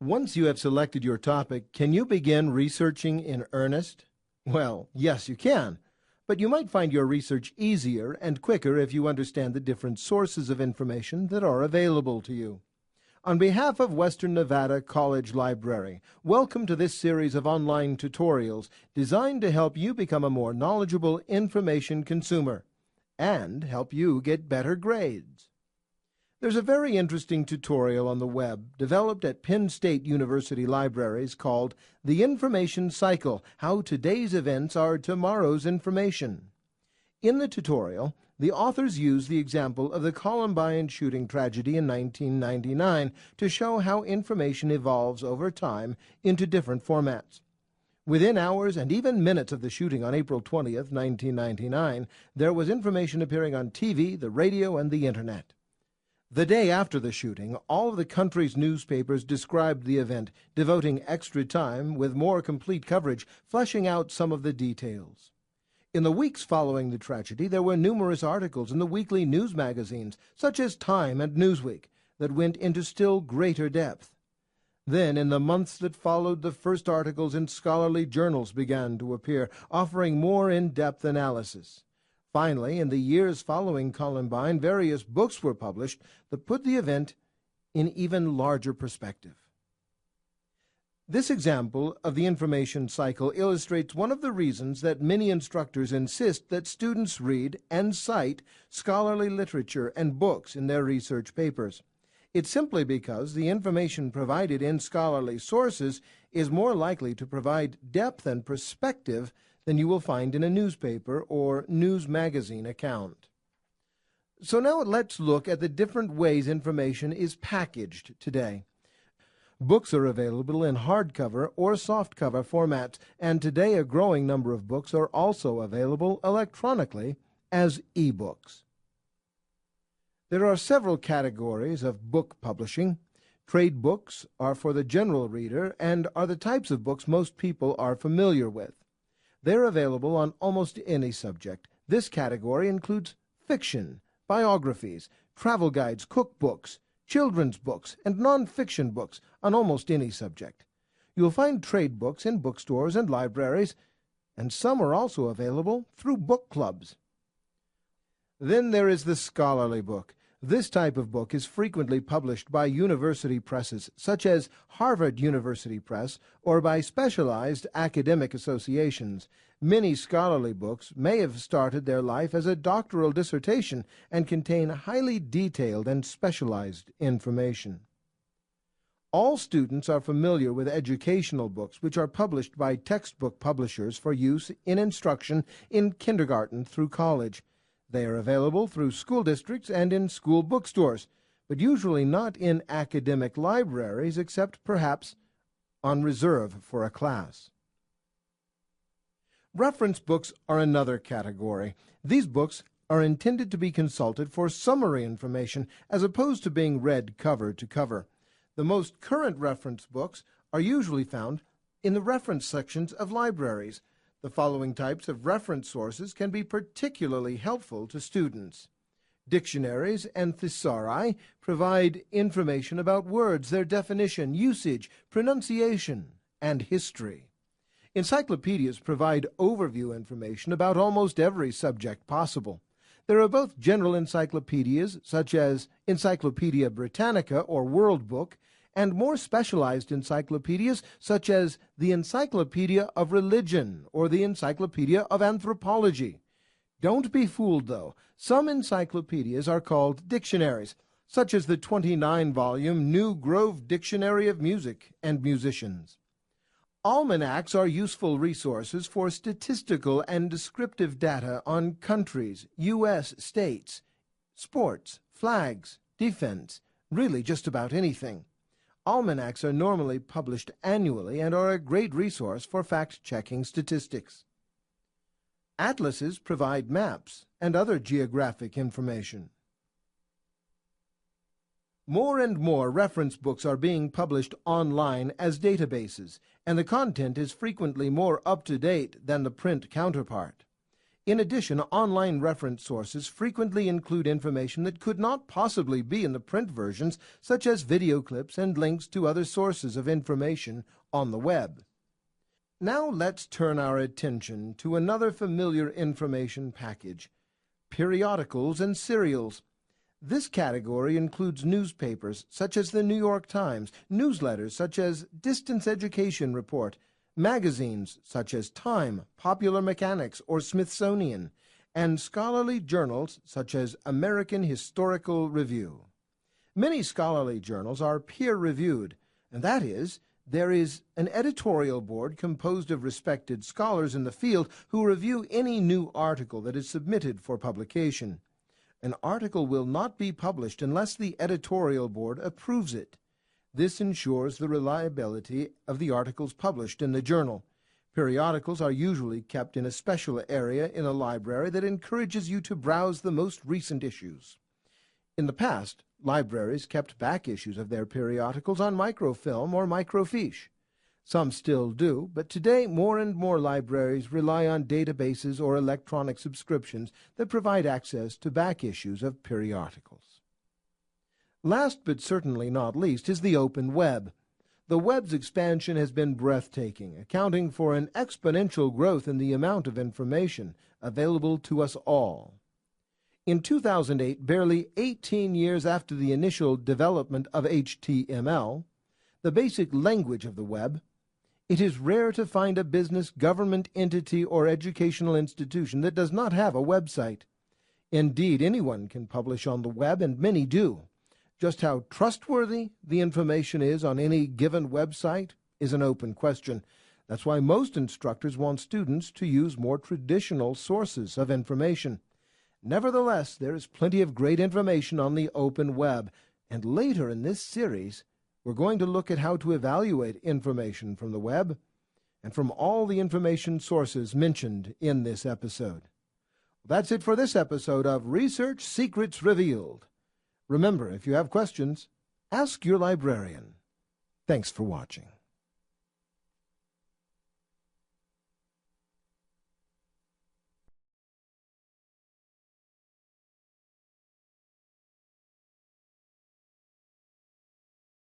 Once you have selected your topic, can you begin researching in earnest? Well, yes, you can. But you might find your research easier and quicker if you understand the different sources of information that are available to you. On behalf of Western Nevada College Library, welcome to this series of online tutorials designed to help you become a more knowledgeable information consumer and help you get better grades. There's a very interesting tutorial on the web developed at Penn State University Libraries called The Information Cycle: How Today's Events Are Tomorrow's Information. In the tutorial, the authors use the example of the Columbine shooting tragedy in 1999 to show how information evolves over time into different formats. Within hours and even minutes of the shooting on April 20th, 1999, there was information appearing on TV, the radio, and the Internet. The day after the shooting, all of the country's newspapers described the event, devoting extra time with more complete coverage, fleshing out some of the details. In the weeks following the tragedy, there were numerous articles in the weekly news magazines, such as Time and Newsweek, that went into still greater depth. Then, in the months that followed, the first articles in scholarly journals began to appear, offering more in-depth analysis. Finally, in the years following Columbine, various books were published that put the event in even larger perspective. This example of the information cycle illustrates one of the reasons that many instructors insist that students read and cite scholarly literature and books in their research papers. It's simply because the information provided in scholarly sources is more likely to provide depth and perspective than you will find in a newspaper or news magazine account. So now let's look at the different ways information is packaged today. Books are available in hardcover or softcover formats, and today a growing number of books are also available electronically as e-books. There are several categories of book publishing. Trade books are for the general reader and are the types of books most people are familiar with. They're available on almost any subject. This category includes fiction, biographies, travel guides, cookbooks, children's books, and non-fiction books on almost any subject. You'll find trade books in bookstores and libraries, and some are also available through book clubs. Then there is the scholarly book. This type of book is frequently published by university presses, such as Harvard University Press, or by specialized academic associations. Many scholarly books may have started their life as a doctoral dissertation and contain highly detailed and specialized information. All students are familiar with educational books, which are published by textbook publishers for use in instruction in kindergarten through college. They are available through school districts and in school bookstores, but usually not in academic libraries except perhaps on reserve for a class. Reference books are another category. These books are intended to be consulted for summary information as opposed to being read cover to cover. The most current reference books are usually found in the reference sections of libraries. The following types of reference sources can be particularly helpful to students. Dictionaries and thesauri provide information about words, their definition, usage, pronunciation, and history. Encyclopedias provide overview information about almost every subject possible. There are both general encyclopedias, such as Encyclopedia Britannica or World Book, and more specialized encyclopedias such as the Encyclopedia of Religion or the Encyclopedia of Anthropology. Don't be fooled, though. Some encyclopedias are called dictionaries, such as the 29-volume New Grove Dictionary of Music and Musicians. Almanacs are useful resources for statistical and descriptive data on countries, U.S. states, sports, flags, defense, really just about anything. Almanacs are normally published annually and are a great resource for fact-checking statistics. Atlases provide maps and other geographic information. More and more reference books are being published online as databases, and the content is frequently more up-to-date than the print counterpart. In addition, online reference sources frequently include information that could not possibly be in the print versions, such as video clips and links to other sources of information on the web. Now let's turn our attention to another familiar information package: periodicals and serials. This category includes newspapers such as the New York Times, newsletters such as Distance Education Report, magazines such as Time, Popular Mechanics, or Smithsonian, and scholarly journals such as American Historical Review. Many scholarly journals are peer-reviewed, and that is, there is an editorial board composed of respected scholars in the field who review any new article that is submitted for publication. An article will not be published unless the editorial board approves it. This ensures the reliability of the articles published in the journal. Periodicals are usually kept in a special area in a library that encourages you to browse the most recent issues. In the past, libraries kept back issues of their periodicals on microfilm or microfiche. Some still do, but today more and more libraries rely on databases or electronic subscriptions that provide access to back issues of periodicals. Last but certainly not least is the open web. The web's expansion has been breathtaking, accounting for an exponential growth in the amount of information available to us all. In 2008, barely 18 years after the initial development of HTML, the basic language of the web, it is rare to find a business, government entity, or educational institution that does not have a website. Indeed, anyone can publish on the web, and many do. Just how trustworthy the information is on any given website is an open question. That's why most instructors want students to use more traditional sources of information. Nevertheless, there is plenty of great information on the open web, and later in this series, we're going to look at how to evaluate information from the web and from all the information sources mentioned in this episode. That's it for this episode of Research Secrets Revealed. Remember, if you have questions, ask your librarian. Thanks for watching.